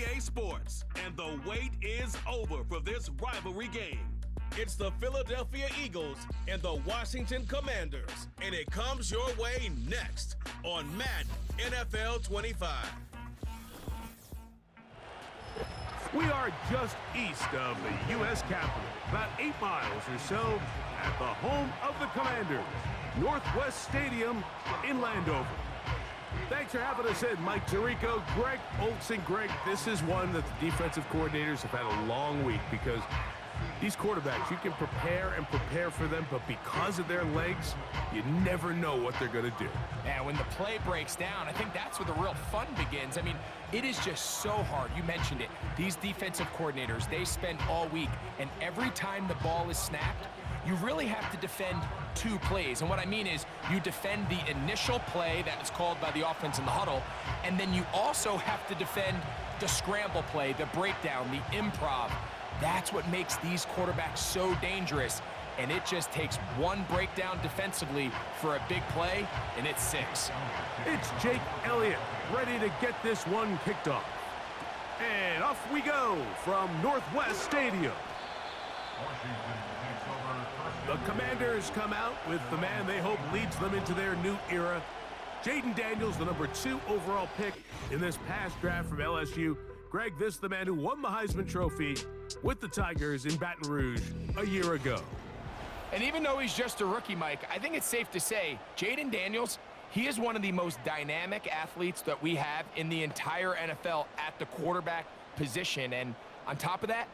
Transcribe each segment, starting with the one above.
EA Sports, and the wait is over for this rivalry game. It's the Philadelphia Eagles and the Washington Commanders, and it comes your way next on Madden NFL 25. We are just east of the U.S. Capitol, about 8 miles or so, at the home of the Commanders, Northwest Stadium in Landover. Thanks for having us in, Mike Tirico, Greg Olson. Greg, this is one that the defensive coordinators have had a long week because these quarterbacks, you can prepare and prepare for them, but because of their legs, you never know what they're going to do. And when the play breaks down, I think that's where the real fun begins. I mean, it is just so hard. You mentioned it. These defensive coordinators, they spend all week, and every time the ball is snapped, you really have to defend 2 plays. And what I mean is you defend the initial play that is called by the offense in the huddle, and then you also have to defend the scramble play, the breakdown, the improv. That's what makes these quarterbacks so dangerous, and it just takes one breakdown defensively for a big play, and it's 6. It's Jake Elliott ready to get this one kicked off. And off we go from Northwest Stadium. The Commanders come out with the man they hope leads them into their new era. Jaden Daniels, the number 2 overall pick in this past draft from LSU. Greg, this is the man who won the Heisman Trophy with the Tigers in Baton Rouge a year ago. And even though he's just a rookie, Mike, I think it's safe to say Jaden Daniels, he is one of the most dynamic athletes that we have in the entire NFL at the quarterback position. And on top of that,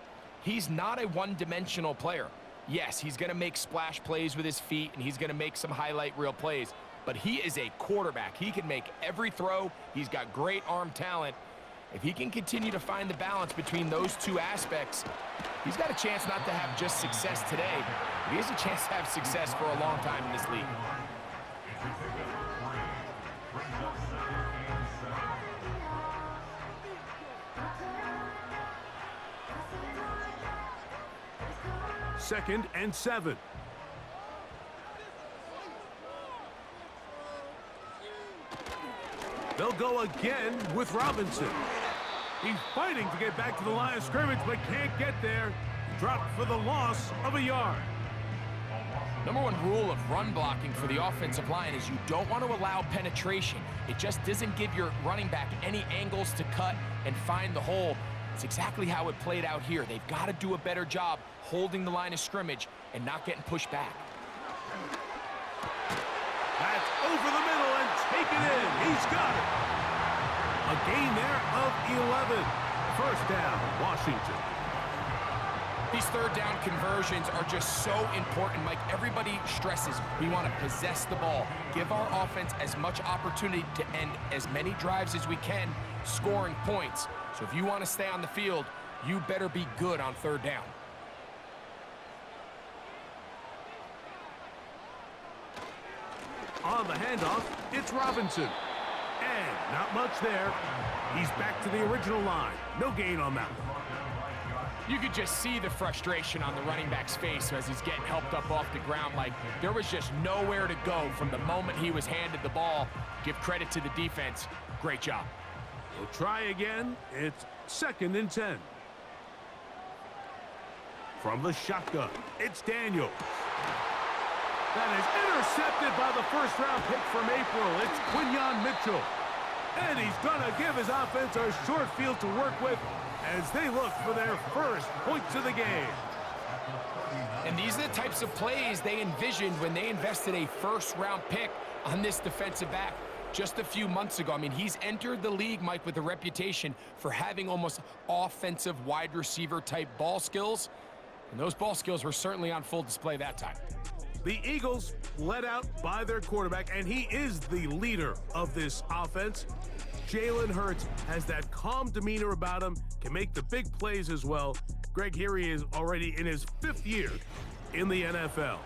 he's not a one-dimensional player. Yes, he's going to make splash plays with his feet, and he's going to make some highlight reel plays. But he is a quarterback. He can make every throw. He's got great arm talent. If he can continue to find the balance between those 2 aspects, he's got a chance not to have just success today, but he has a chance to have success for a long time in this league. Second and 7. They'll go again with Robinson. He's fighting to get back to the line of scrimmage, but can't get there. Dropped for the loss of a yard. Number 1 rule of run blocking for the offensive line is you don't want to allow penetration. It just doesn't give your running back any angles to cut and find the hole. It's exactly how it played out here. They've got to do a better job holding the line of scrimmage and not getting pushed back. That's over the middle and taken in. He's got it. A gain there of 11. First down, Washington. These third down conversions are just so important, Mike. Everybody stresses we want to possess the ball, give our offense as much opportunity to end as many drives as we can, scoring points. So if you want to stay on the field, you better be good on third down. On the handoff, it's Robinson. And not much there. He's back to the original line. No gain on that one. You could just see the frustration on the running back's face as he's getting helped up off the ground. Like there was just nowhere to go from the moment he was handed the ball. Give credit to the defense. Great job. We'll try again. It's second and 10. From the shotgun, it's Daniels. That is intercepted by the first-round pick from April. It's Quinyon Mitchell. And he's going to give his offense a short field to work with as they look for their first points of the game. And these are the types of plays they envisioned when they invested a first-round pick on this defensive back just a few months ago. I mean, he's entered the league, Mike, with a reputation for having almost offensive wide receiver type ball skills. And those ball skills were certainly on full display that time. The Eagles led out by their quarterback, and he is the leader of this offense. Jalen Hurts has that calm demeanor about him, can make the big plays as well. Greg, here he is already in his 5th year in the NFL.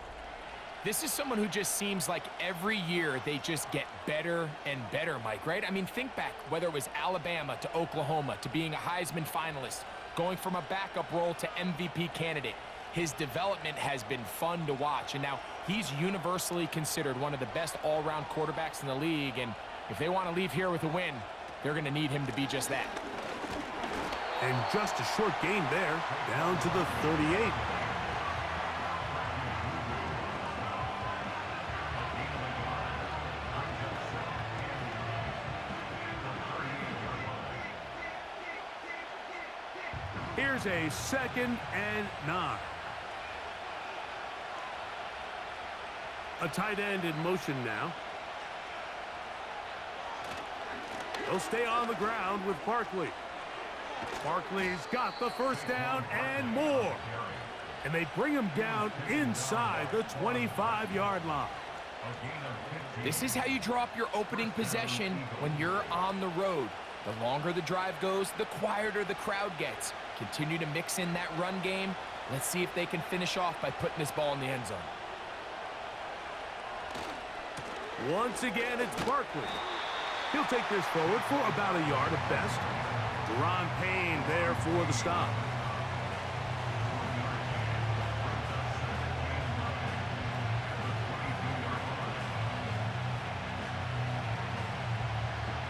This is someone who just seems like every year they just get better and better, Mike, right? I mean, think back, whether it was Alabama to Oklahoma to being a Heisman finalist, going from a backup role to MVP candidate. His development has been fun to watch, and now he's universally considered one of the best all-around quarterbacks in the league, and if they want to leave here with a win, they're going to need him to be just that. And just a short gain there, down to the 38. Here's a 2nd and 9. A tight end in motion now. He'll stay on the ground with Barkley. Barkley's got the first down and more. And they bring him down inside the 25-yard line. This is how you drop your opening possession when you're on the road. The longer the drive goes, the quieter the crowd gets. Continue to mix in that run game. Let's see if they can finish off by putting this ball in the end zone. Once again, it's Barkley. He'll take this forward for about a yard at best. Deron Payne there for the stop.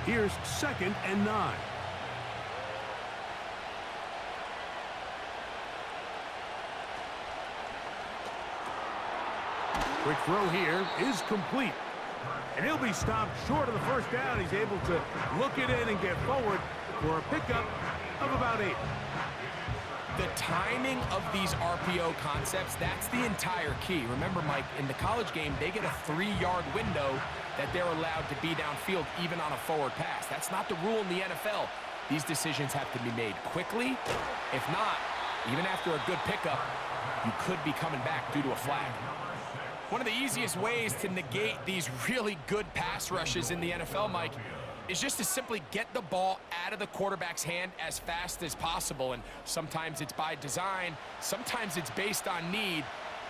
Here's 2nd and 9. Quick throw here is complete. And he'll be stopped short of the first down. He's able to look it in and get forward for a pickup of about 8. The timing of these RPO concepts, that's the entire key. Remember, Mike, in the college game, they get a 3-yard window that they're allowed to be downfield even on a forward pass. That's not the rule in the NFL. These decisions have to be made quickly. If not, even after a good pickup, you could be coming back due to a flag. One of the easiest ways to negate these really good pass rushes in the NFL, Mike, is just to simply get the ball out of the quarterback's hand as fast as possible. And sometimes it's by design, sometimes it's based on need.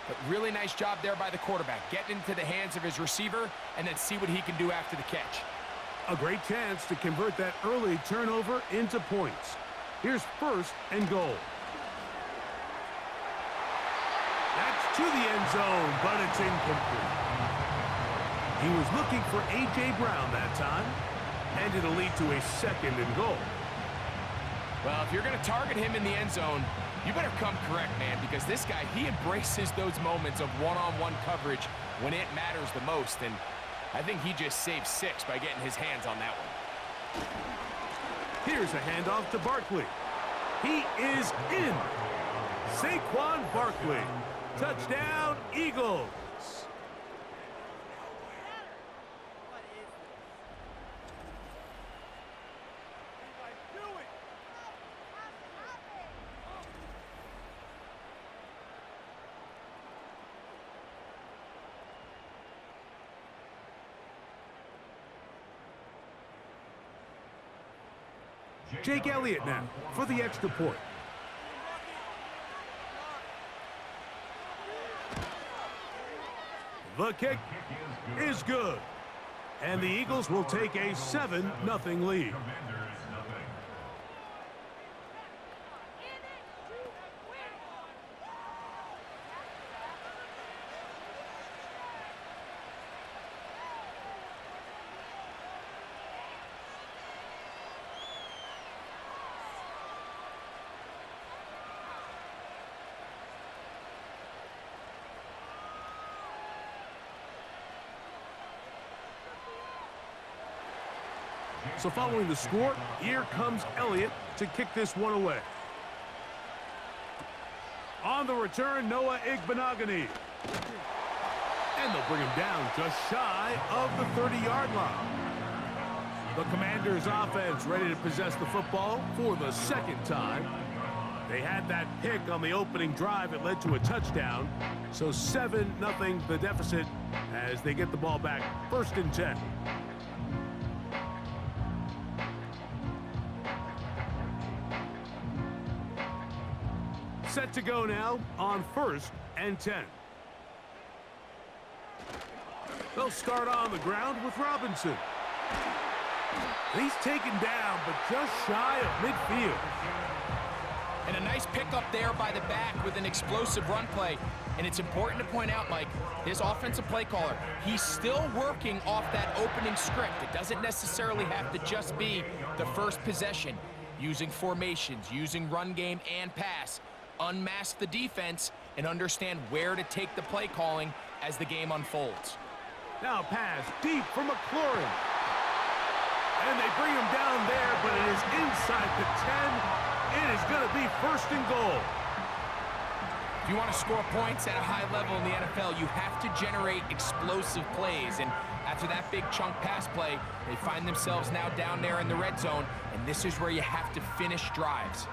But really nice job there by the quarterback. Get into the hands of his receiver and then see what he can do after the catch. A great chance to convert that early turnover into points. Here's 1st and goal. That's to the end zone, but it's incomplete. He was looking for A.J. Brown that time, and it'll lead to a 2nd and goal. Well, if you're going to target him in the end zone, you better come correct, man, because this guy, he embraces those moments of one-on-one coverage when it matters the most, and I think he just saved 6 by getting his hands on that one. Here's a handoff to Barkley. He is in. Saquon Barkley. Touchdown, Eagles. Jake Elliott now for the extra point. The kick is good. And the Eagles will take a 7-0 lead. So following the score, here comes Elliott to kick this one away. On the return, Noah Igbenogany. And they'll bring him down just shy of the 30-yard line. The Commanders' offense ready to possess the football for the 2nd time. They had that pick on the opening drive that led to a touchdown. So 7-0 the deficit as they get the ball back 1st and 10. Set to go now on 1st and 10. They'll start on the ground with Robinson. He's taken down, but just shy of midfield. And a nice pickup there by the back with an explosive run play. And it's important to point out, Mike, this offensive play caller, he's still working off that opening script. It doesn't necessarily have to just be the first possession. using formations, using run game and pass, unmask the defense, and understand where to take the play calling as the game unfolds. Now pass deep for McLaurin. And they bring him down there, but it is inside the 10. It is going to be first and goal. If you want to score points at a high level in the NFL, you have to generate explosive plays. And after that big chunk pass play, they find themselves now down there in the red zone, and this is where you have to finish drives.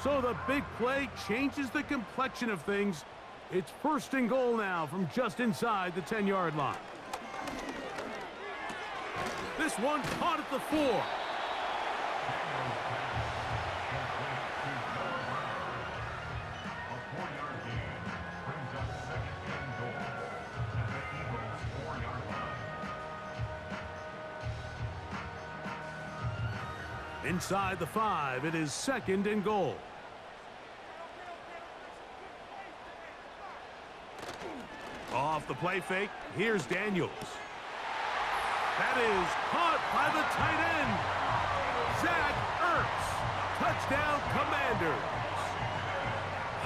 So the big play changes the complexion of things. It's first and goal now from just inside the 10-yard line. This one caught at the 4. Inside the 5, it is second and goal. Off the play fake, here's Daniels. That is caught by the tight end, Zach Ertz. Touchdown, Commanders.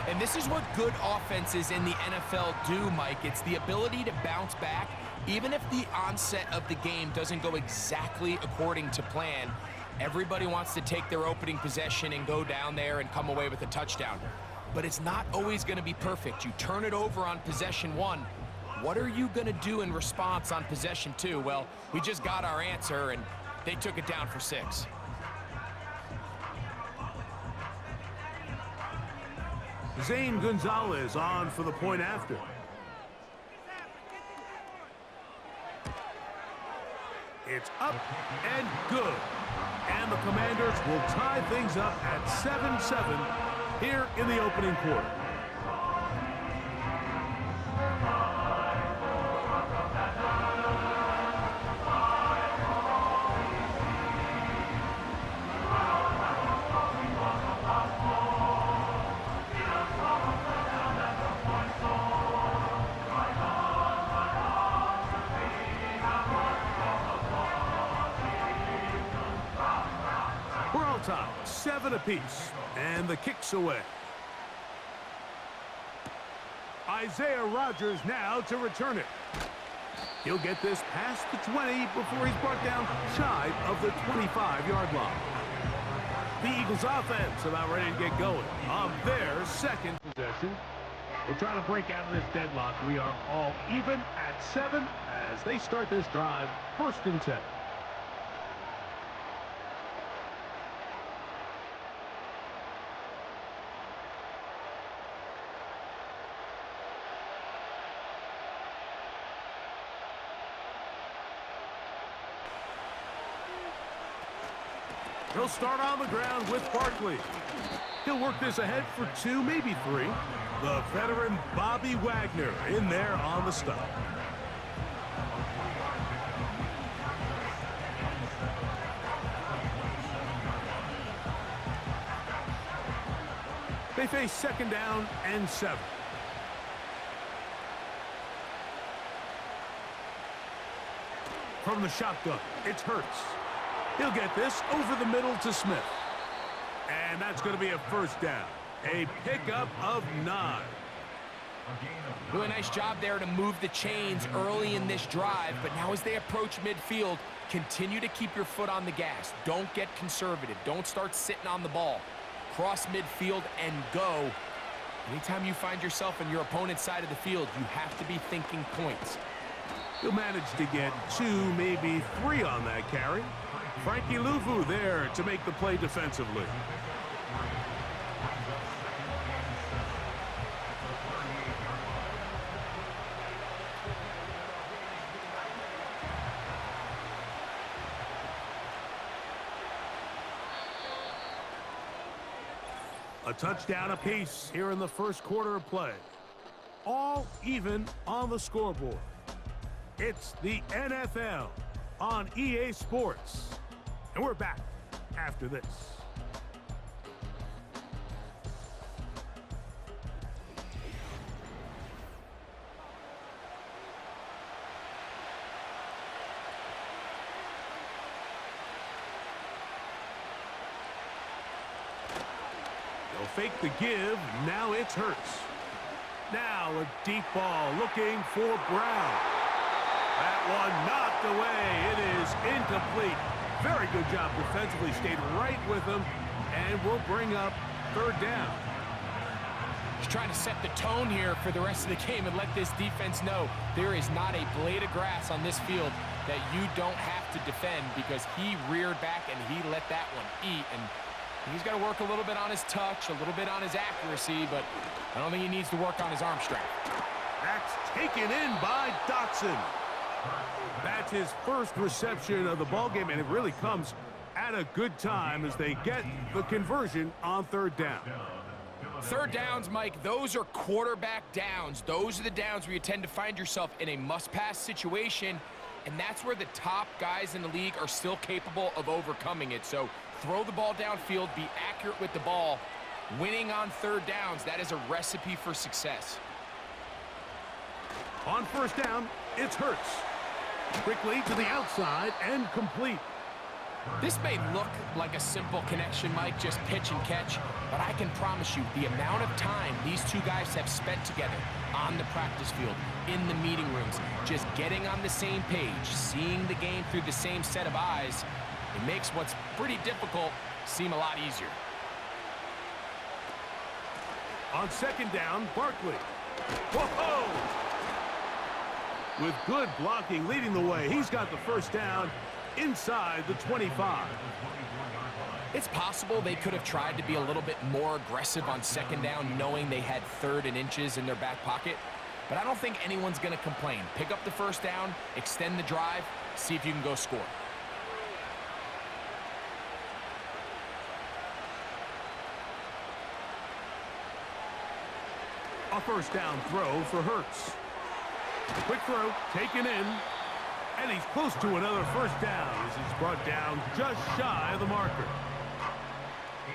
And this is what good offenses in the NFL do, Mike. It's the ability to bounce back, even if the onset of the game doesn't go exactly according to plan. Everybody wants to take their opening possession and go down there and come away with a touchdown. But it's not always going to be perfect. You turn it over on possession 1. What are you going to do in response on possession 2? Well, we just got our answer, and they took it down for 6. Zane Gonzalez on for the point after. It's up and good. And the Commanders will tie things up at 7-7 here in the opening quarter. Time, 7 apiece, and the kick's away. Isaiah Rodgers now to return it. He'll get this past the 20 before he's brought down shy of the 25-yard line. The Eagles offense about ready to get going on their second possession. We're trying to break out of this deadlock. We are all even at 7 as they start this drive, first and 10. He'll start on the ground with Barkley. He'll work this ahead for 2, maybe 3. The veteran Bobby Wagner in there on the stop. They face second down and 7. From the shotgun, it's Hurts. He'll get this over the middle to Smith. And that's going to be a first down. A pickup of 9. Really nice job there to move the chains early in this drive, but now as they approach midfield, continue to keep your foot on the gas. Don't get conservative. Don't start sitting on the ball. Cross midfield and go. Anytime you find yourself on your opponent's side of the field, you have to be thinking points. He'll manage to get 2, maybe 3 on that carry. Frankie Luvu there to make the play defensively. A touchdown apiece here in the first quarter of play. All even on the scoreboard. It's the NFL on EA Sports. And we're back after this. fake the give. Now it's Hurts. Now a deep ball looking for Brown. That one knocked away. It is incomplete. Very good job defensively. Stayed right with him and will bring up third down. He's trying to set the tone here for the rest of the game and let this defense know there is not a blade of grass on this field that you don't have to defend, because he reared back and he let that one eat. And he's got to work a little bit on his touch, a little bit on his accuracy, but I don't think he needs to work on his arm strength. That's taken in by Dotson. That's his first reception of the ballgame, and it really comes at a good time as they get the conversion on third down. Third downs, Mike, those are quarterback downs. Those are the downs where you tend to find yourself in a must-pass situation, and that's where the top guys in the league are still capable of overcoming it. So throw the ball downfield, be accurate with the ball. Winning on third downs, that is a recipe for success. On first down, it's Hurts. Quickly to the outside and complete. This may look like a simple connection, Mike, just pitch and catch, but I can promise you the amount of time these two guys have spent together on the practice field, in the meeting rooms, just getting on the same page, seeing the game through the same set of eyes, it makes what's pretty difficult seem a lot easier. On second down, Barkley. Whoa! With good blocking leading the way, he's got the first down inside the 25. It's possible they could have tried to be a little bit more aggressive on second down, knowing they had third and inches in their back pocket, but I don't think anyone's going to complain. Pick up the first down, extend the drive, see if you can go score. A first down throw for Hurts. Quick throw, taken in, and he's close to another first down as he's brought down just shy of the marker.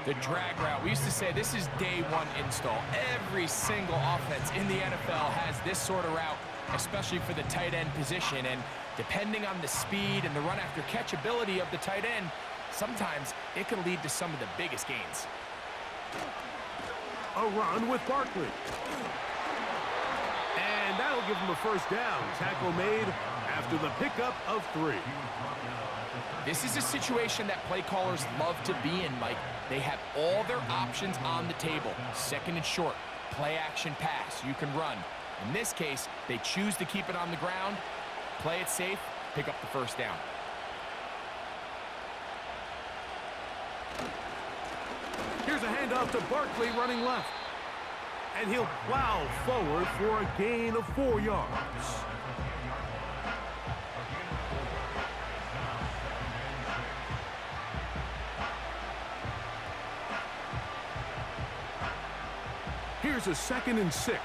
The drag route, we used to say this is day one install. Every single offense in the NFL has this sort of route, especially for the tight end position, and depending on the speed and the run after catch ability of the tight end, sometimes it can lead to some of the biggest gains. A run with Barkley. And that'll give him a first down. Tackle made after the pickup of 3. This is a situation that play callers love to be in, Mike. They have all their options on the table. Second and short, play action pass, you can run. In this case, they choose to keep it on the ground, play it safe, pick up the first down. Here's a handoff to Barkley running left. And he'll plow forward for a gain of 4 yards. Here's a 2nd and 6.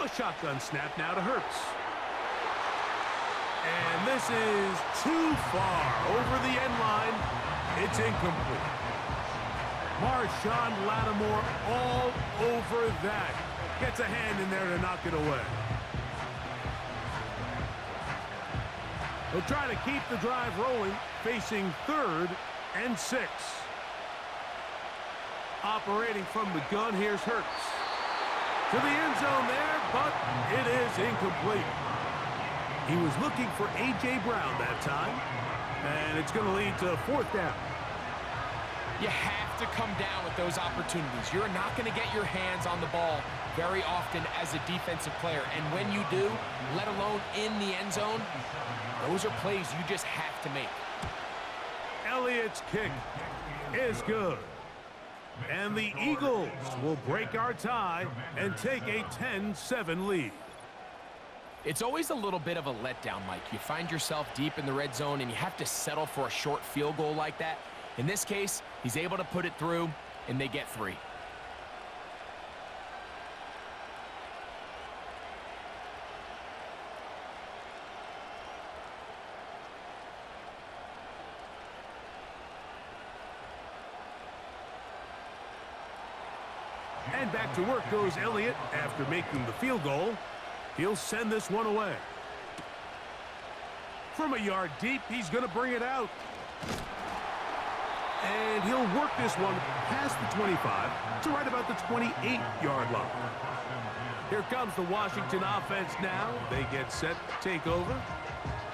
A shotgun snap now to Hurts. And this is too far over the end line. It's incomplete. Marshawn Lattimore all over that. Gets a hand in there to knock it away. They'll try to keep the drive rolling, facing 3rd and 6. Operating from the gun, here's Hurts. To the end zone there, but it is incomplete. He was looking for A.J. Brown that time, and it's going to lead to 4th down. You have to come down with those opportunities. You're not going to get your hands on the ball very often as a defensive player, and when you do, let alone in the end zone, those are plays you just have to make. Elliott's kick is good. And the Eagles will break our tie and take a 10-7 lead. It's always a little bit of a letdown, Mike. You find yourself deep in the red zone and you have to settle for a short field goal like that. In this case, he's able to put it through, and they get 3. And back to work goes Elliott after making the field goal. He'll send this one away. From a yard deep, he's going to bring it out. And he'll work this one past the 25 to right about the 28-yard line. Here comes the Washington offense now. They get set to take over.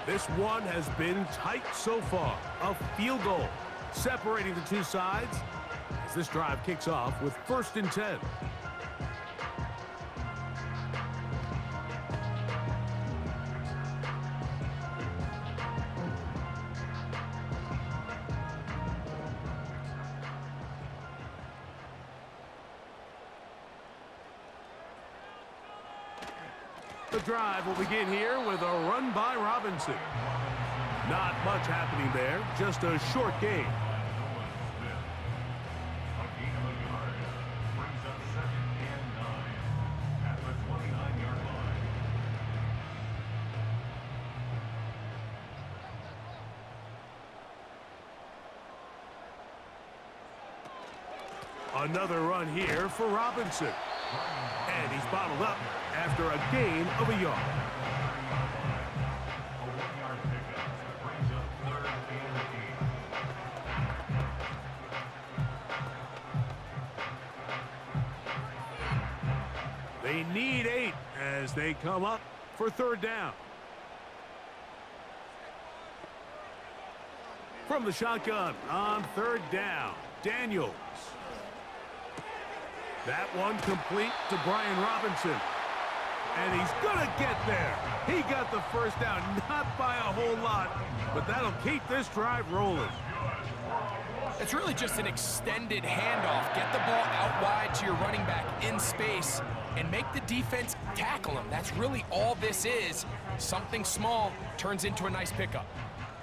This one has been tight so far. A field goal separating the two sides as this drive kicks off with 1st and 10. The drive will begin here with a run by Robinson. Not much happening there, just a short gain. Another run here for Robinson. And he's bottled up after a gain of a yard. They need 8 as they come up for 3rd down. From the shotgun on 3rd down, Daniels. That one complete to Brian Robinson. And he's going to get there. He got the 1st down, not by a whole lot, but that'll keep this drive rolling. It's really just an extended handoff. Get the ball out wide to your running back in space and make the defense tackle him. That's really all this is. Something small turns into a nice pickup.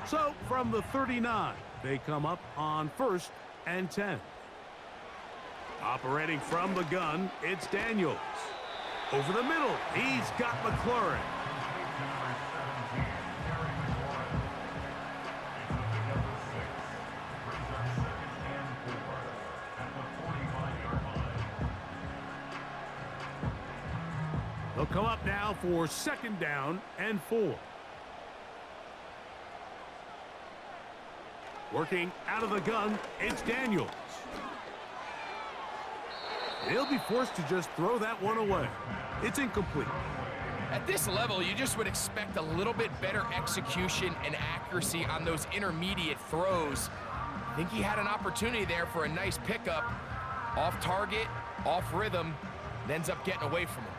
So from the 39, they come up on 1st and 10. Operating from the gun, it's Daniels. Over the middle, he's got McLaurin. They'll come up now for 2nd down and 4. Working out of the gun, it's Daniels. He'll be forced to just throw that one away. It's incomplete. At this level, you just would expect a little bit better execution and accuracy on those intermediate throws. I think he had an opportunity there for a nice pickup. Off target, off rhythm, and ends up getting away from him.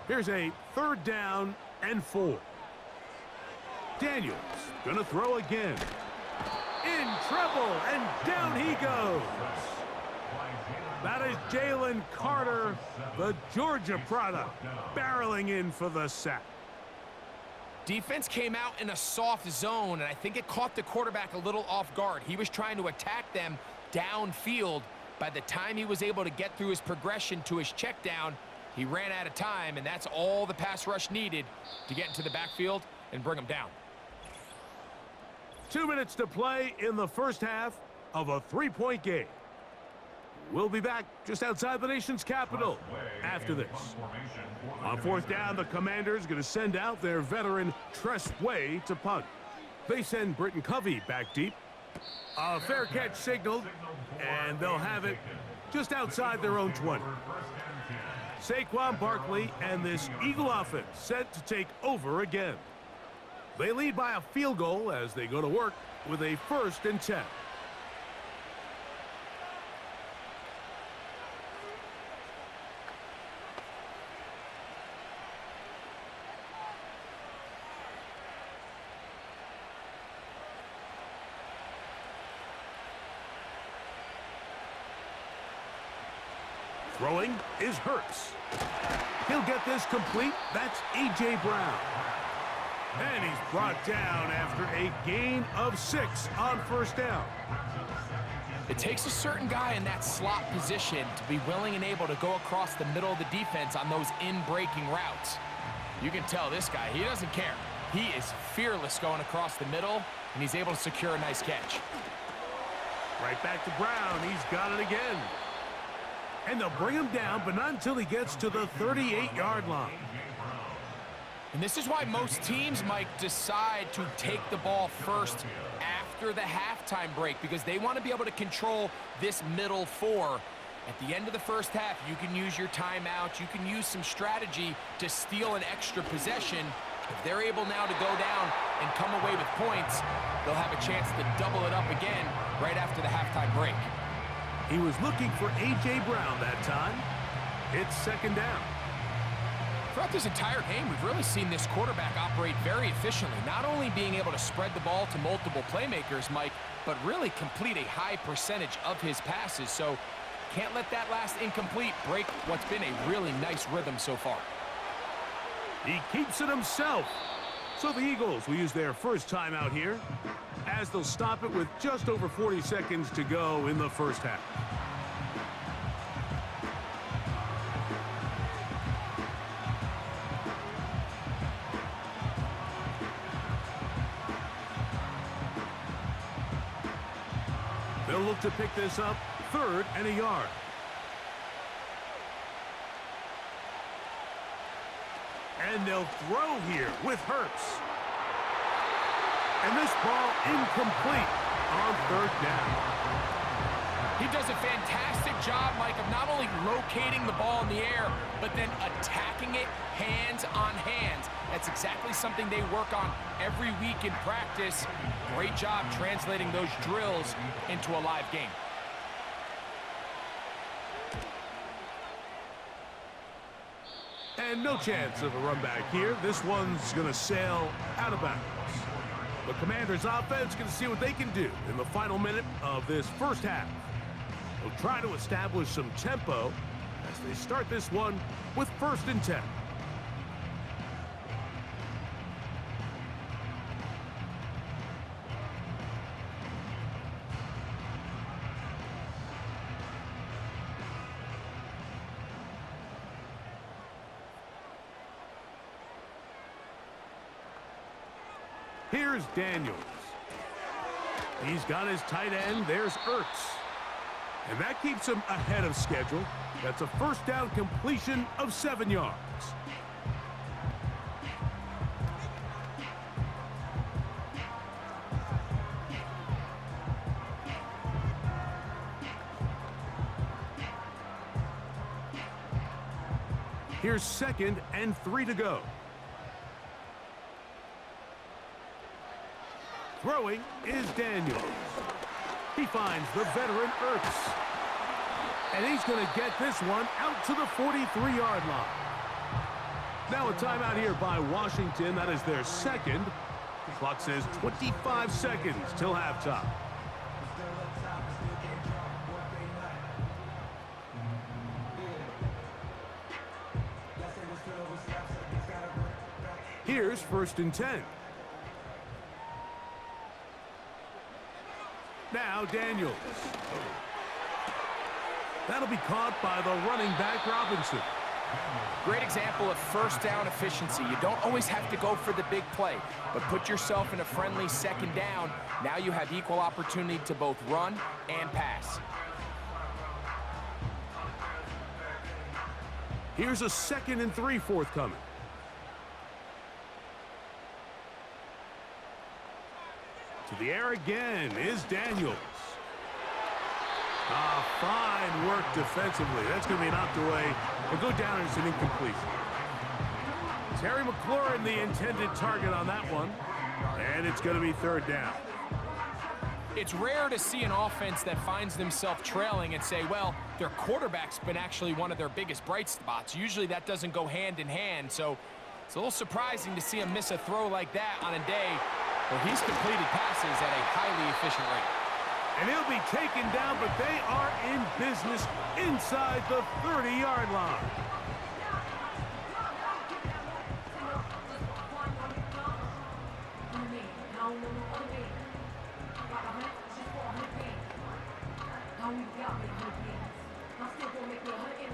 Here's a 3rd down and 4. Daniels gonna throw again. In trouble, and down he goes. That is Jalen Carter, the Georgia product, barreling in for the sack. Defense came out in a soft zone, and I think it caught the quarterback a little off guard. He was trying to attack them downfield. By the time he was able to get through his progression to his check down, he ran out of time, and that's all the pass rush needed to get into the backfield and bring him down. 2 minutes to play in the 1st half of a 3-point game. We'll be back just outside the nation's capital after this. On 4th down, the Commanders going to send out their veteran Tress Way to punt. They send Britton Covey back deep. A fair catch signaled, and they'll have it just outside their own 20. Saquon Barkley and this Eagle offense set to take over again. They lead by a field goal as they go to work with a 1st and 10. Throwing is Hurts. He'll get this complete. That's A.J. Brown. And he's brought down after a gain of 6 on 1st down. It takes a certain guy in that slot position to be willing and able to go across the middle of the defense on those in-breaking routes. You can tell this guy, he doesn't care. He is fearless going across the middle, and he's able to secure a nice catch. Right back to Brown. He's got it again. And they'll bring him down, but not until he gets to the 38-yard line. And this is why most teams, Mike, decide to take the ball first after the halftime break, because they want to be able to control this middle four. At the end of the first half, you can use your timeout. You can use some strategy to steal an extra possession. If they're able now to go down and come away with points, they'll have a chance to double it up again right after the halftime break. He was looking for A.J. Brown that time. It's second down. Throughout this entire game, we've really seen this quarterback operate very efficiently, not only being able to spread the ball to multiple playmakers, Mike, but really complete a high percentage of his passes. So can't let that last incomplete break what's been a really nice rhythm so far. He keeps it himself. So the Eagles will use their first timeout here, as they'll stop it with just over 40 seconds to go in the first half. They'll look to pick this up, 3rd and a yard. And they'll throw here with Hurts. And this ball incomplete on 3rd down. He does a fantastic job, Mike, of not only locating the ball in the air, but then attacking it hands on hands. That's exactly something they work on every week in practice. Great job translating those drills into a live game. And no chance of a run back here. This one's going to sail out of bounds. The Commanders' offense going to see what they can do in the final minute of this first half. They'll try to establish some tempo as they start this one with 1st and 10. Here's Daniels. He's got his tight end. There's Ertz. And that keeps him ahead of schedule. That's a first down completion of 7 yards. Here's 2nd and 3 to go. Throwing is Daniels. He finds the veteran Ertz. And he's going to get this one out to the 43-yard line. Now a timeout here by Washington. That is their 2nd. The clock says 25 seconds till halftime. Here's 1st and 10. Now Daniels. That'll be caught by the running back Robinson. Great example of first down efficiency. You don't always have to go for the big play, but put yourself in a friendly 2nd down. Now you have equal opportunity to both run and pass. Here's a 2nd and 3 forthcoming. To the air again is Daniels. Fine work defensively. That's going to be knocked away and go down as an incompletion. Terry McLaurin, the intended target on that one. And it's going to be 3rd down. It's rare to see an offense that finds themselves trailing and say, well, their quarterback's been actually one of their biggest bright spots. Usually that doesn't go hand in hand, so it's a little surprising to see him miss a throw like that on a day where he's completed passes at a highly efficient rate. And he'll be taken down, but they are in business inside the 30-yard line.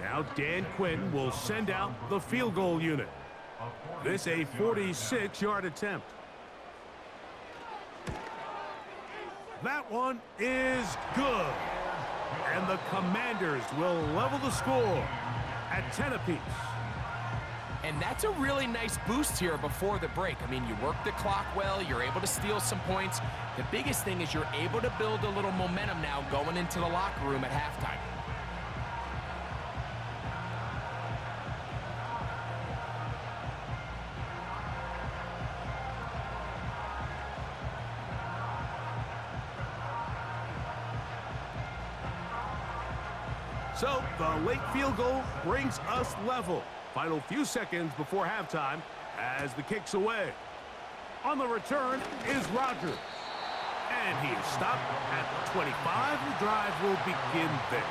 Now Dan Quinn will send out the field goal unit. This a 46-yard attempt. That one is good. And the Commanders will level the score at 10 apiece. And that's a really nice boost here before the break. I mean, you work the clock well, you're able to steal some points. The biggest thing is you're able to build a little momentum now going into the locker room at halftime. So the late field goal brings us level. Final few seconds before halftime as the kick's away. On the return is Rogers. And he is stopped at the 25. The drive will begin there.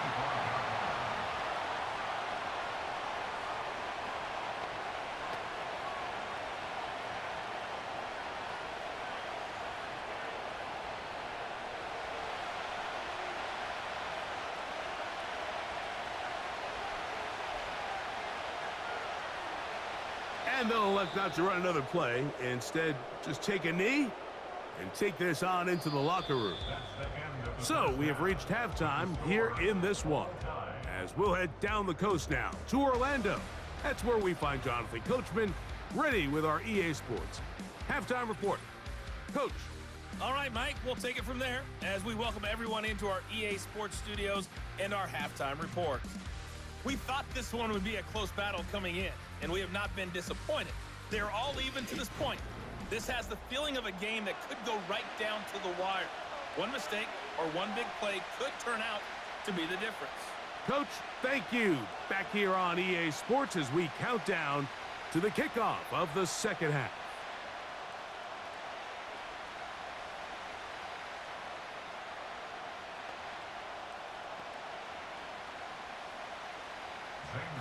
And they'll elect not to run another play. Instead, just take a knee and take this on into the locker room. So we have reached halftime here in this one, as we'll head down the coast now to Orlando. That's where we find Jonathan Coachman ready with our EA Sports halftime report. Coach. All right, Mike, we'll take it from there as we welcome everyone into our EA Sports studios and our halftime report. We thought this one would be a close battle coming in, and we have not been disappointed. They're all even to this point. This has the feeling of a game that could go right down to the wire. One mistake or one big play could turn out to be the difference. Coach, thank you. Back here on EA Sports as we count down to the kickoff of the second half.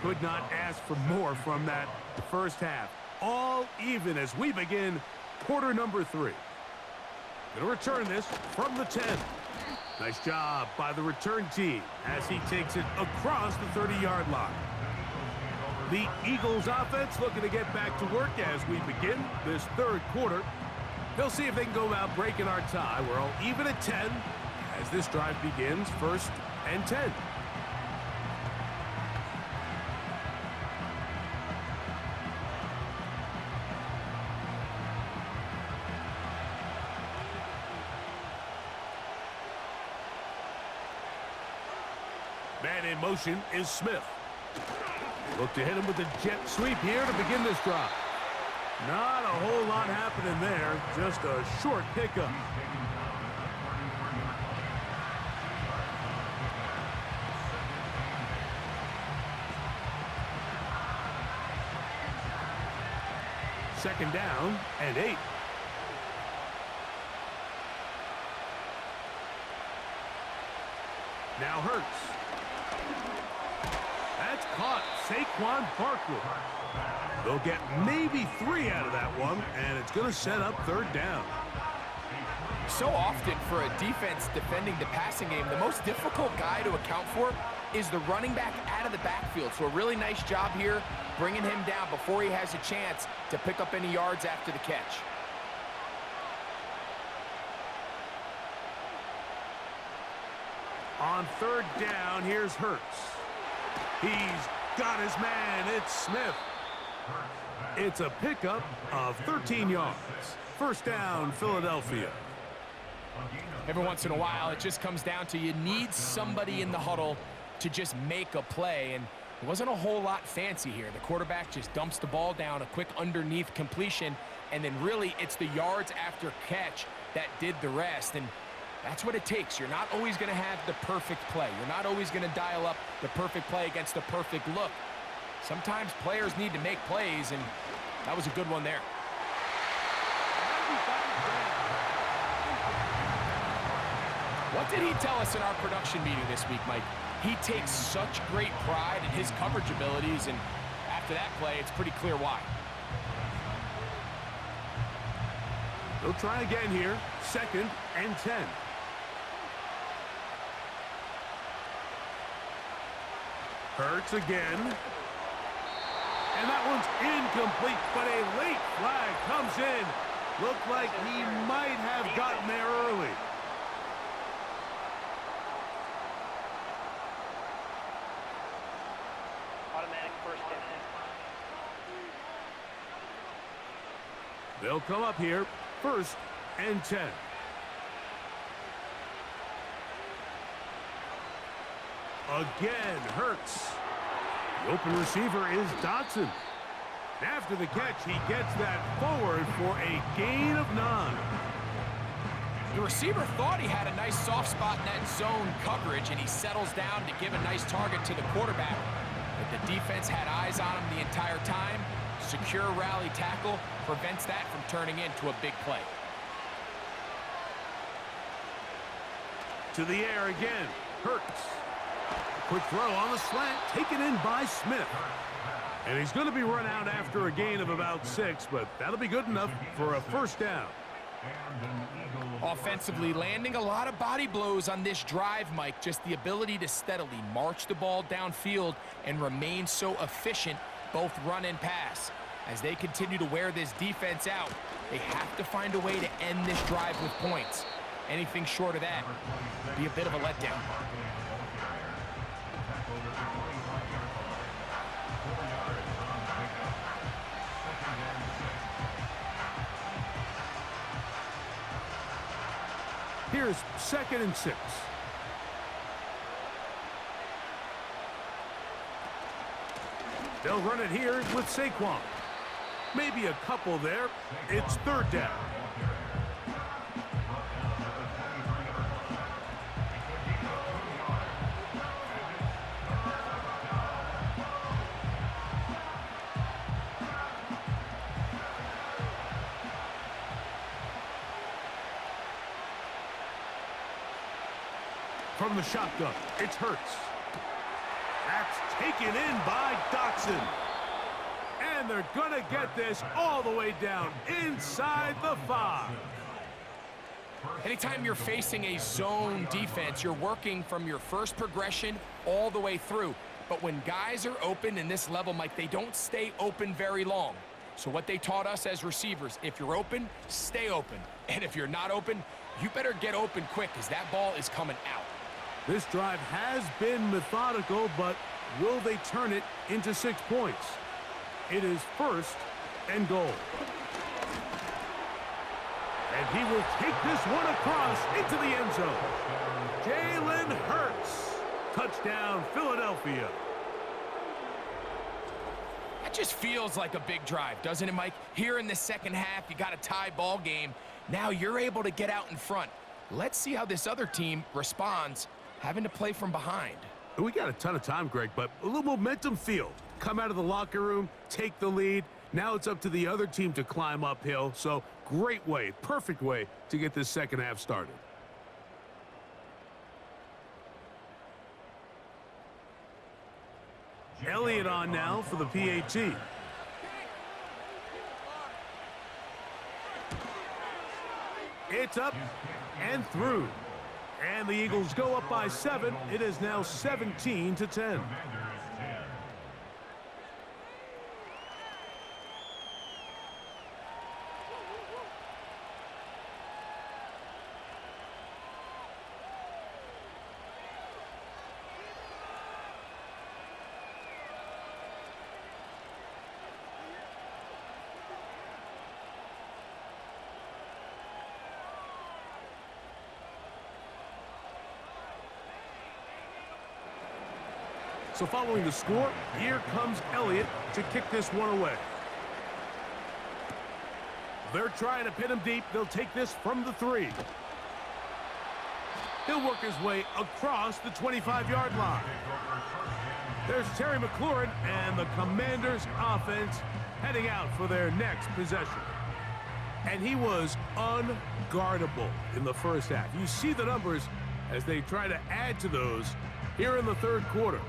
Could not ask for more from that first half. All even as we begin quarter number 3. Gonna return this from the 10. Nice job by the return team as he takes it across the 30-yard line. The Eagles offense looking to get back to work as we begin this third quarter. They'll see if they can go about breaking our tie. We're all even at 10 as this drive begins, 1st and 10. Man in motion is Smith. Look to hit him with the jet sweep here to begin this drive. Not a whole lot happening there, just a short pickup. Second down and 8. Now Hurts. That's caught. Saquon Barkley. They'll get maybe 3 out of that one, and it's going to set up third down. So often for a defense defending the passing game, the most difficult guy to account for is the running back out of the backfield. So a really nice job here bringing him down before he has a chance to pick up any yards after the catch. On third down, here's Hurts. He's got his man. It's Smith. It's a pickup of 13 yards. First down, Philadelphia. Every once in a while, it just comes down to you need somebody in the huddle to just make a play, and it wasn't a whole lot fancy here. The quarterback just dumps the ball down, a quick underneath completion, and then really it's the yards after catch that did the rest, and that's what it takes. You're not always going to have the perfect play. You're not always going to dial up the perfect play against the perfect look. Sometimes players need to make plays, and that was a good one there. What did he tell us in our production meeting this week, Mike? He takes such great pride in his coverage abilities, and after that play, it's pretty clear why. They'll try again here. 2nd and 10. Hurts again. And that one's incomplete, but a late flag comes in. Looked like he might have gotten there early. Automatic first down. They'll come up here, 1st and 10. Again, Hurts. The open receiver is Dotson. After the catch, he gets that forward for a gain of 9. The receiver thought he had a nice soft spot in that zone coverage, and he settles down to give a nice target to the quarterback. But the defense had eyes on him the entire time. Secure rally tackle prevents that from turning into a big play. To the air again, Hurts. Quick throw on the slant, taken in by Smith. And he's going to be run out after a gain of about 6, but that'll be good enough for a 1st down. Offensively, landing a lot of body blows on this drive, Mike. Just the ability to steadily march the ball downfield and remain so efficient, both run and pass. As they continue to wear this defense out, they have to find a way to end this drive with points. Anything short of that would be a bit of a letdown. Here's 2nd and 6. They'll run it here with Saquon. Maybe a couple there. It's 3rd down. From the shotgun, it's Hurts. That's taken in by Dotson. And they're going to get this all the way down inside the 5. Anytime you're facing a zone defense, you're working from your first progression all the way through. But when guys are open in this level, Mike, they don't stay open very long. So what they taught us as receivers, if you're open, stay open. And if you're not open, you better get open quick because that ball is coming out. This drive has been methodical, but will they turn it into 6 points? It is 1st and goal. And he will take this one across into the end zone. Jalen Hurts. Touchdown, Philadelphia. That just feels like a big drive, doesn't it, Mike? Here in the second half, you got a tie ball game. Now you're able to get out in front. Let's see how this other team responds, having to play from behind. We got a ton of time, Greg, but a little momentum field. Come out of the locker room, take the lead. Now it's up to the other team to climb uphill. So great way, perfect way to get this second half started. Elliott on now for the PAT. It's up and through. And the Eagles go up by 7. It is now 17-10. So following the score, here comes Elliott to kick this one away. They're trying to pin him deep. They'll take this from the 3. He'll work his way across the 25-yard line. There's Terry McLaurin and the Commanders' offense heading out for their next possession. And he was unguardable in the first half. You see the numbers as they try to add to those here in the third quarter.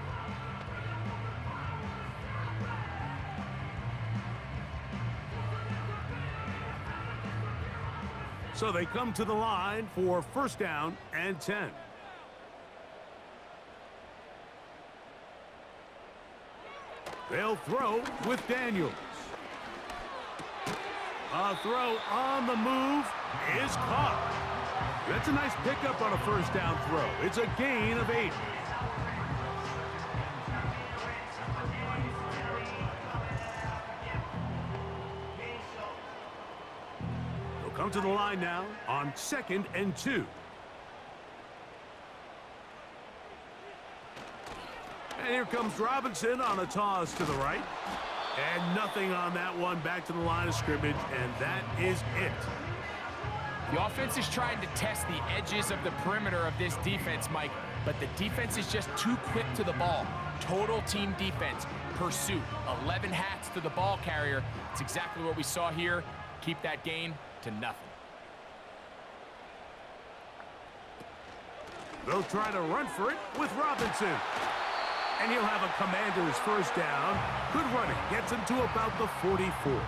So they come to the line for 1st down and 10. They'll throw with Daniels. A throw on the move is caught. That's a nice pickup on a 1st down throw. It's a gain of 8. Come to the line now on 2nd and 2. And here comes Robinson on a toss to the right. And nothing on that one. Back to the line of scrimmage, and that is it. The offense is trying to test the edges of the perimeter of this defense, Mike, but the defense is just too quick to the ball. Total team defense, pursuit, 11 hats to the ball carrier. It's exactly what we saw here. Keep that gain to nothing. They'll try to run for it with Robinson. And he'll have a Commander's first down. Good running. Gets him to about the 44.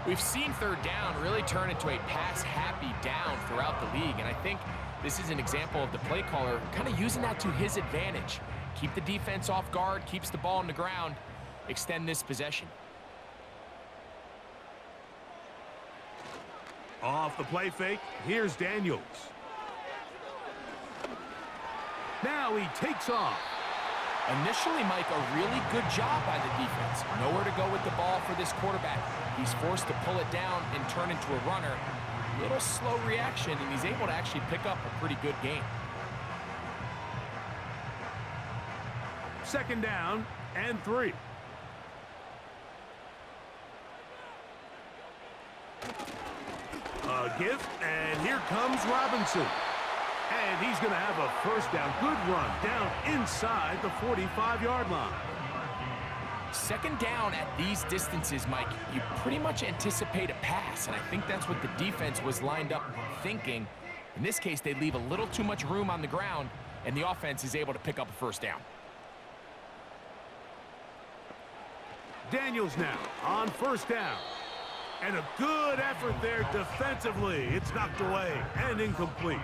We've seen third down really turn into a pass-happy down throughout the league, and I think this is an example of the play caller kind of using that to his advantage. Keep the defense off guard, keeps the ball on the ground, extend this possession. Off the play fake, here's Daniels. Now he takes off. Initially, Mike, a really good job by the defense. Nowhere to go with the ball for this quarterback. He's forced to pull it down and turn into a runner. Little slow reaction, and he's able to actually pick up a pretty good game. 2nd down and 3. A give, and here comes Robinson. And he's going to have a first down. Good run down inside the 45-yard line. 2nd down at these distances, Mike, you pretty much anticipate a pass, and I think that's what the defense was lined up thinking. In this case, they leave a little too much room on the ground, and the offense is able to pick up a first down. Daniels now on 1st down. And a good effort there defensively. It's knocked away and incomplete.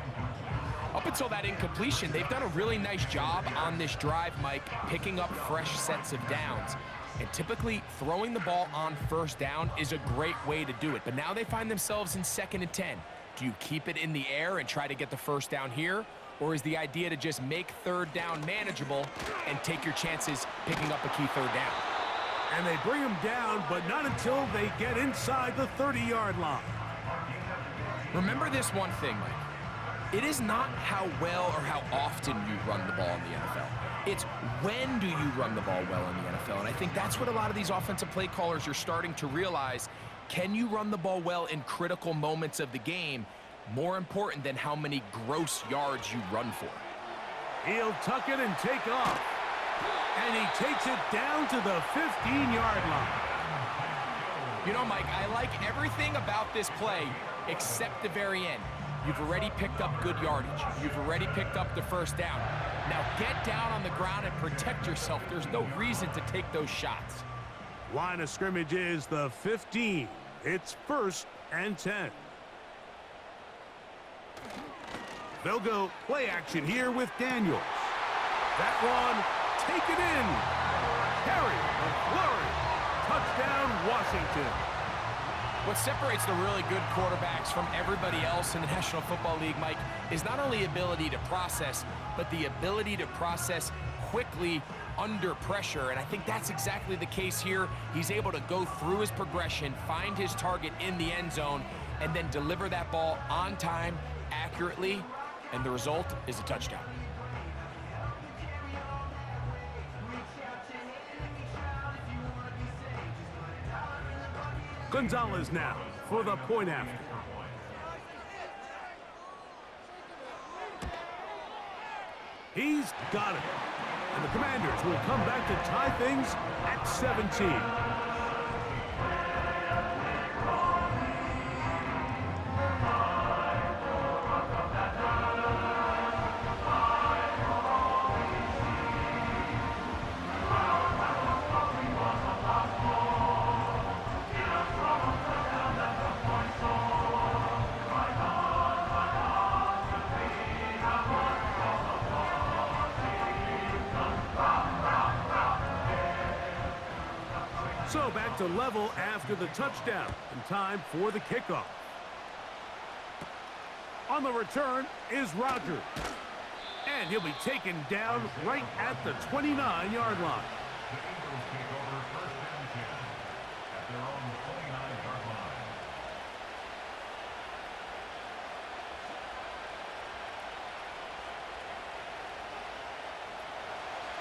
Up until that incompletion, they've done a really nice job on this drive, Mike, picking up fresh sets of downs. And typically, throwing the ball on 1st down is a great way to do it. But now they find themselves in 2nd and 10. Do you keep it in the air and try to get the first down here? Or is the idea to just make 3rd down manageable and take your chances picking up a key 3rd down? And they bring him down, but not until they get inside the 30-yard line. Remember this one thing, Mike. It is not how well or how often you run the ball in the NFL. It's when do you run the ball well in the NFL. And I think that's what a lot of these offensive play callers are starting to realize. Can you run the ball well in critical moments of the game? More important than how many gross yards you run for. He'll tuck it and take off. And he takes it down to the 15-yard line. You know, Mike, I like everything about this play except the very end. You've already picked up good yardage. You've already picked up the first down. Now get down on the ground and protect yourself. There's no reason to take those shots. Line of scrimmage is the 15. It's 1st and 10. They'll go play action here with Daniels. That one, take it in. Carry, a flurry. Touchdown, Washington. What separates the really good quarterbacks from everybody else in the National Football League, Mike, is not only ability to process, but the ability to process quickly under pressure. And I think that's exactly the case here. He's able to go through his progression, find his target in the end zone, and then deliver that ball on time, accurately, and the result is a touchdown. Gonzalez now for the point after. He's got it. And the Commanders will come back to tie things at 17. So back to level after the touchdown, and time for the kickoff. On the return is Rodgers, and he'll be taken down right at the 29-yard line.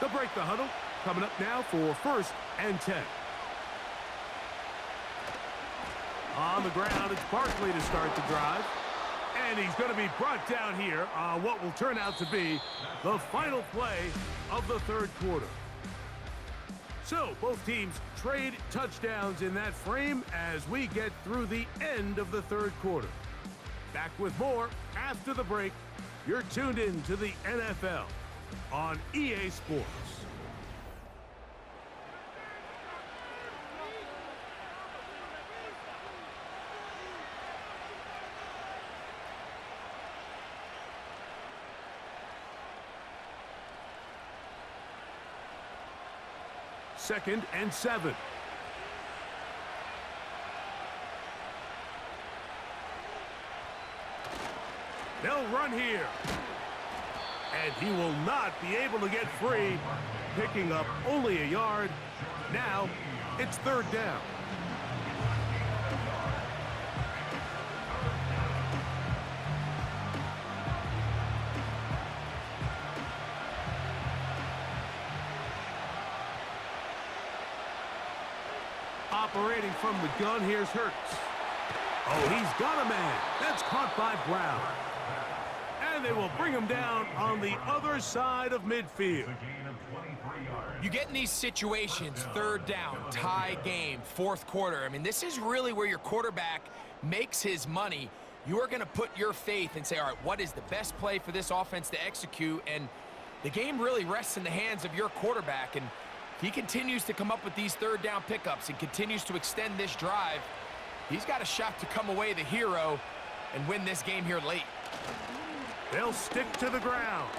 They'll break the huddle. Coming up now for 1st and 10. On the ground, it's Barkley to start the drive. And he's going to be brought down here on what will turn out to be the final play of the 3rd quarter. So, both teams trade touchdowns in that frame as we get through the end of the 3rd quarter. Back with more after the break. You're tuned in to the NFL on EA Sports. Second and 7. They'll run here. And he will not be able to get free, picking up only a yard. Now, it's 3rd down. Operating from the gun, here's Hurts. Oh, he's got a man. That's caught by Brown. And they will bring him down on the other side of midfield. You get in these situations, 3rd down, tie game, 4th quarter. I mean, this is really where your quarterback makes his money. You are going to put your faith and say, all right, what is the best play for this offense to execute? And the game really rests in the hands of your quarterback. And he continues to come up with these 3rd down pickups and continues to extend this drive. He's got a shot to come away the hero and win this game here late. They'll stick to the ground.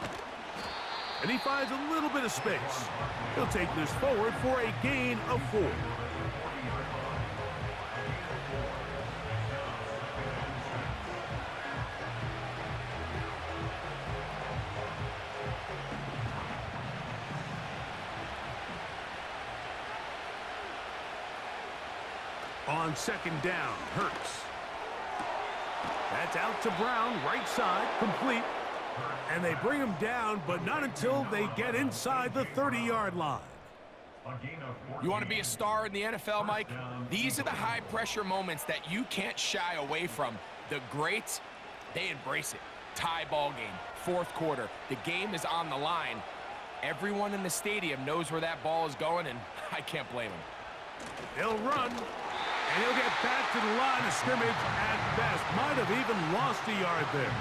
And he finds a little bit of space. He'll take this forward for a gain of 4. On 2nd down, Hurts. That's out to Brown, right side, complete. And they bring him down, but not until they get inside the 30-yard line. You want to be a star in the NFL, Mike? These are the high-pressure moments that you can't shy away from. The greats, they embrace it. Tie ball game, 4th quarter. The game is on the line. Everyone in the stadium knows where that ball is going, and I can't blame them. They'll run. And he'll get back to the line of scrimmage at best. Might have even lost a yard there.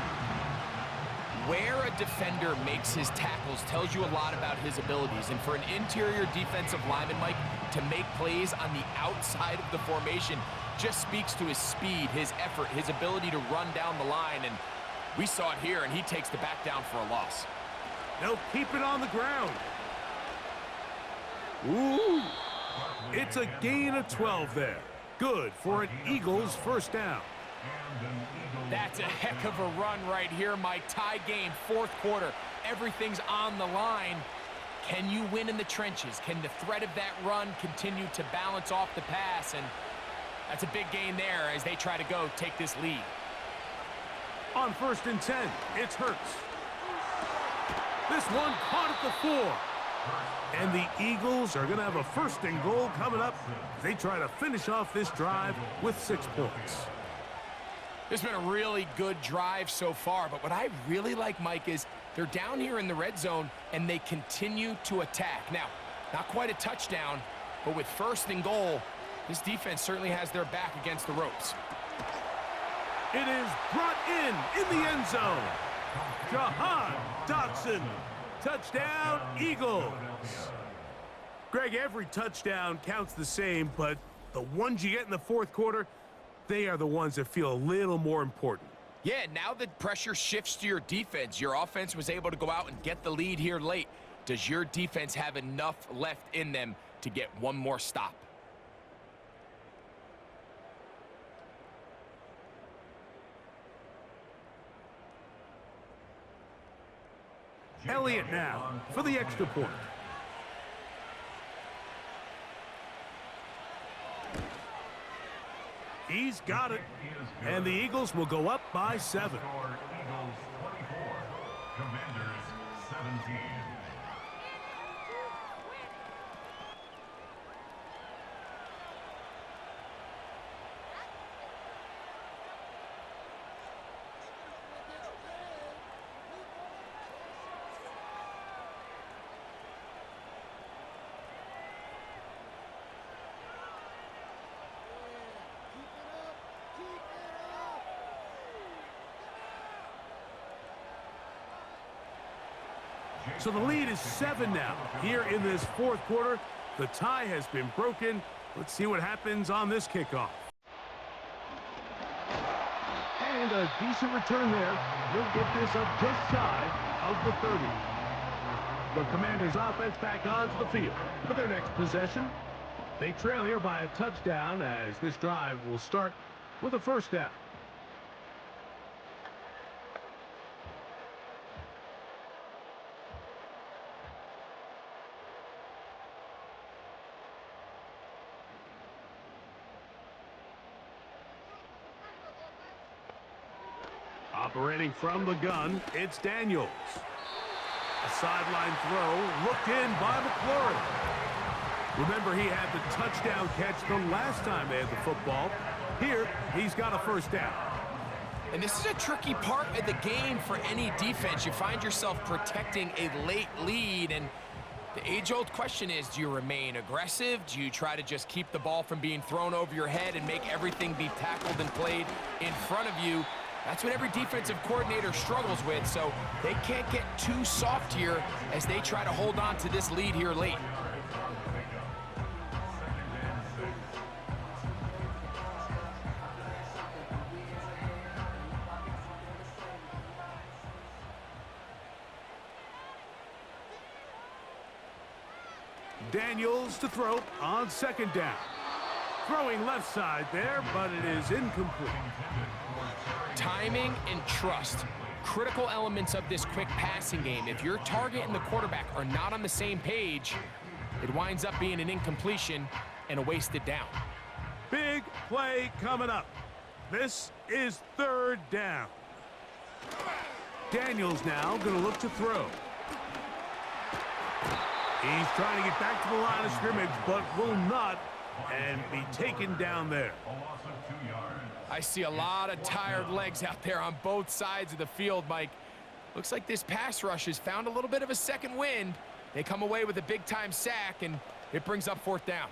Where a defender makes his tackles tells you a lot about his abilities. And for an interior defensive lineman, Mike, to make plays on the outside of the formation just speaks to his speed, his effort, his ability to run down the line. And we saw it here, and he takes the back down for a loss. They'll keep it on the ground. Ooh. It's a gain of 12 there. Good for an Eagles 1st down. That's a heck of a run right here, Mike. Tie game, 4th quarter. Everything's on the line. Can you win in the trenches? Can the threat of that run continue to balance off the pass? And that's a big gain there as they try to go take this lead. On 1st and 10, it's Hurts. This one caught at the 4. And the Eagles are going to have a 1st and goal coming up as they try to finish off this drive with 6 points. It's been a really good drive so far, but what I really like, Mike, is they're down here in the red zone and they continue to attack. Now, not quite a touchdown, but with 1st and goal, this defense certainly has their back against the ropes. It is brought in the end zone. Jahan Dotson. Touchdown, Eagles. Greg, every touchdown counts the same, but the ones you get in the 4th quarter, they are the ones that feel a little more important. Yeah, now the pressure shifts to your defense. Your offense was able to go out and get the lead here late. Does your defense have enough left in them to get one more stop? Elliott now for the extra point. He's got it. And the Eagles will go up by 7. Eagles 24, Commanders 17. So the lead is 7 now. Here in this fourth quarter, the tie has been broken. Let's see what happens on this kickoff. And a decent return there. He'll get this up just shy of the 30. The Commanders' offense back onto the field for their next possession. They trail here by a touchdown as this drive will start with a first down. Operating from the gun, it's Daniels. A sideline throw looked in by McLaurin. Remember, he had the touchdown catch the last time they had the football. Here, he's got a first down. And this is a tricky part of the game for any defense. You find yourself protecting a late lead, and the age-old question is, do you remain aggressive? Do you try to just keep the ball from being thrown over your head and make everything be tackled and played in front of you? That's what every defensive coordinator struggles with, so they can't get too soft here as they try to hold on to this lead here late. Daniels to throw on second down. Throwing left side there, but it is incomplete. Timing and trust, critical elements of this quick passing game. If your target and the quarterback are not on the same page, it winds up being an incompletion and a wasted down. Big play coming up. This is third down. Daniels now going to look to throw. He's trying to get back to the line of scrimmage, but will not, and be taken down there. I see a lot of tired legs out there on both sides of the field, Mike. Looks like this pass rush has found a little bit of a second wind. They come away with a big-time sack, and it brings up fourth down.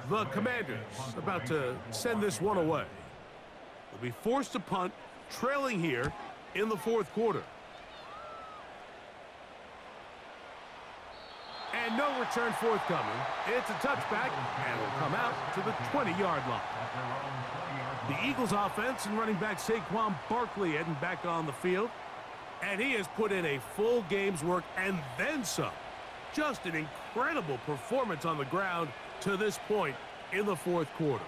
The Commanders about to send this one away. They'll be forced to punt, trailing here in the fourth quarter. And no return forthcoming. It's a touchback, and will come out to the 20-yard line. The Eagles offense and running back Saquon Barkley heading back on the field. And he has put in a full game's work and then some. Just an incredible performance on the ground to this point in the fourth quarter.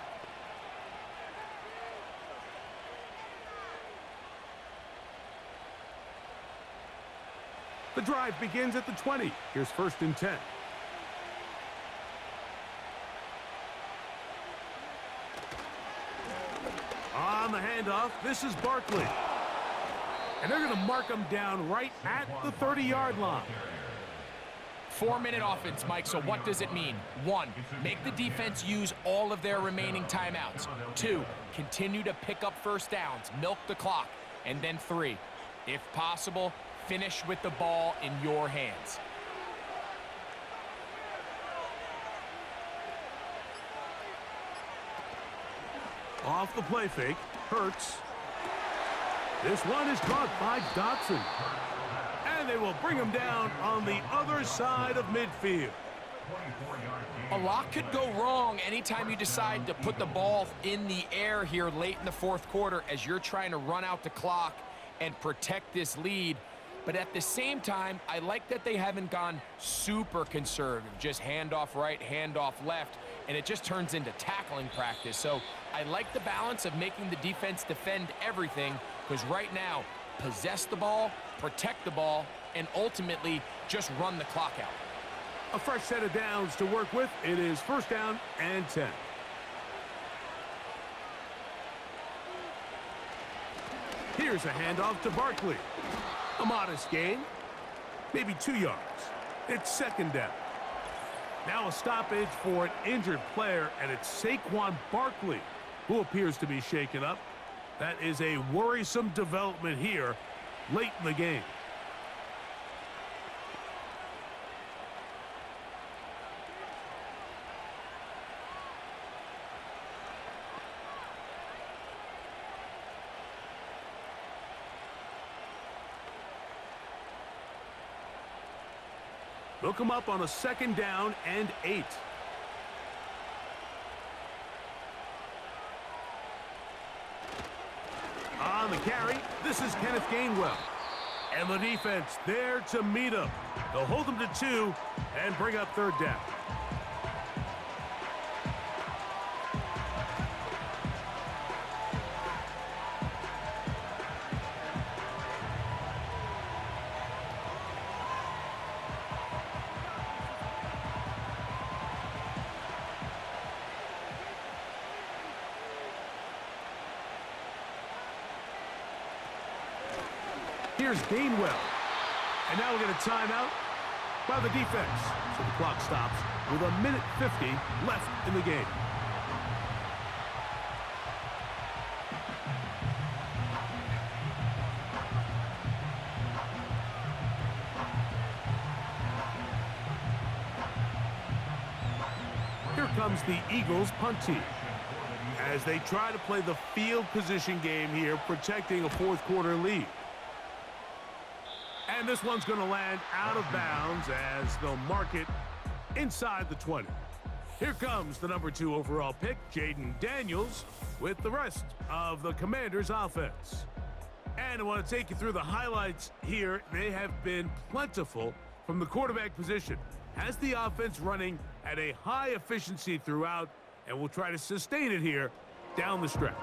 The drive begins at the 20. Here's first and 10. On the handoff, this is Barkley. And they're going to mark him down right at the 30-yard line. 4-minute offense, Mike, so what does it mean? 1, make the defense use all of their remaining timeouts. 2, continue to pick up first downs, milk the clock. And then 3, if possible, finish with the ball in your hands. Off the play fake, Hurts. This one is caught by Dotson. And they will bring him down on the other side of midfield. A lot could go wrong anytime you decide to put the ball in the air here late in the fourth quarter as you're trying to run out the clock and protect this lead. But at the same time, I like that they haven't gone super conservative, just handoff right, handoff left, and it just turns into tackling practice. So I like the balance of making the defense defend everything, because right now, possess the ball, protect the ball, and ultimately just run the clock out. A fresh set of downs to work with. It is first down and 10. Here's a handoff to Barkley. A modest gain, maybe 2 yards. It's second down. Now a stoppage for an injured player, and it's Saquon Barkley who appears to be shaken up. That is a worrisome development here late in the game. They'll come up on a 2nd down and 8. On the carry, this is Kenneth Gainwell. And the defense there to meet him. They'll hold him to 2 and bring up 3rd down. Here's Gainwell. And now we'll get a timeout by the defense. So the clock stops with 1:50 left in the game. Here comes the Eagles punt team as they try to play the field position game here, protecting a 4th quarter lead. And this one's going to land out of bounds as they'll mark it inside the 20. Here comes the number 2 overall pick, Jaden Daniels, with the rest of the Commanders' offense. And I want to take you through the highlights here. They have been plentiful from the quarterback position. Has the offense running at a high efficiency throughout, and we'll try to sustain it here down the stretch.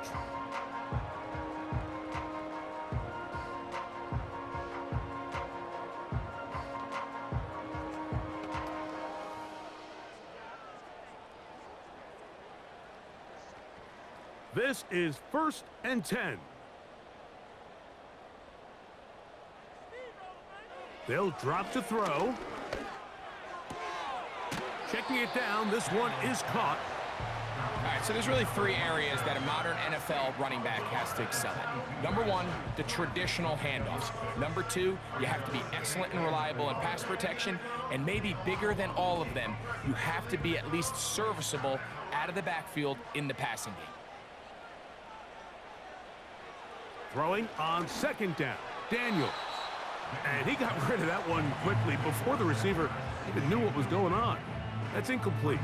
This is 1st and 10. They'll drop to throw. Checking it down, this one is caught. All right, so there's really 3 areas that a modern NFL running back has to excel at. Number 1, the traditional handoffs. Number 2, you have to be excellent and reliable in pass protection. And maybe bigger than all of them, you have to be at least serviceable out of the backfield in the passing game. Throwing on 2nd down, Daniels. And he got rid of that one quickly before the receiver even knew what was going on. That's incomplete.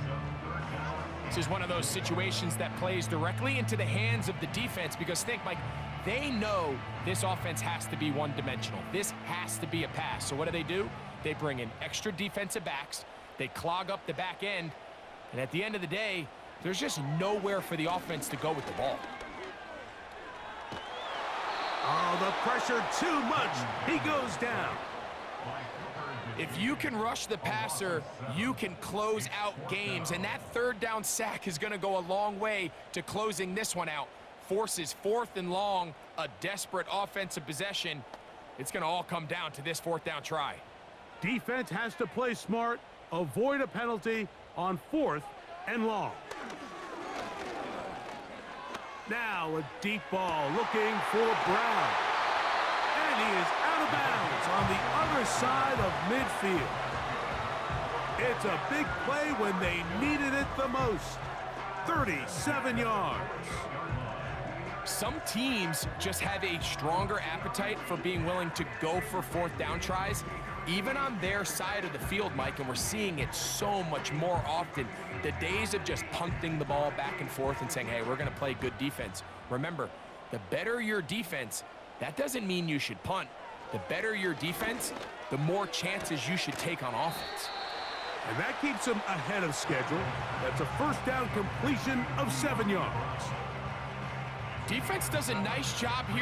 This is one of those situations that plays directly into the hands of the defense because think, Mike, they know this offense has to be one-dimensional. This has to be a pass. So what do? They bring in extra defensive backs. They clog up the back end. And at the end of the day, there's just nowhere for the offense to go with the ball. Oh, the pressure too much. He goes down. If you can rush the passer, you can close out games. And that 3rd down sack is going to go a long way to closing this one out. Forces 4th and long, a desperate offensive possession. It's going to all come down to this 4th down try. Defense has to play smart, avoid a penalty on 4th and long. Now a deep ball looking for Brown. And he is out of bounds on the other side of midfield. It's a big play when they needed it the most. 37 yards. Some teams just have a stronger appetite for being willing to go for 4th down tries, even on their side of the field, Mike, and we're seeing it so much more often. The days of just punting the ball back and forth and saying, hey, we're going to play good defense. Remember, the better your defense, that doesn't mean you should punt. The better your defense, the more chances you should take on offense. And that keeps them ahead of schedule. That's a 1st down completion of 7 yards. Defense does a nice job here.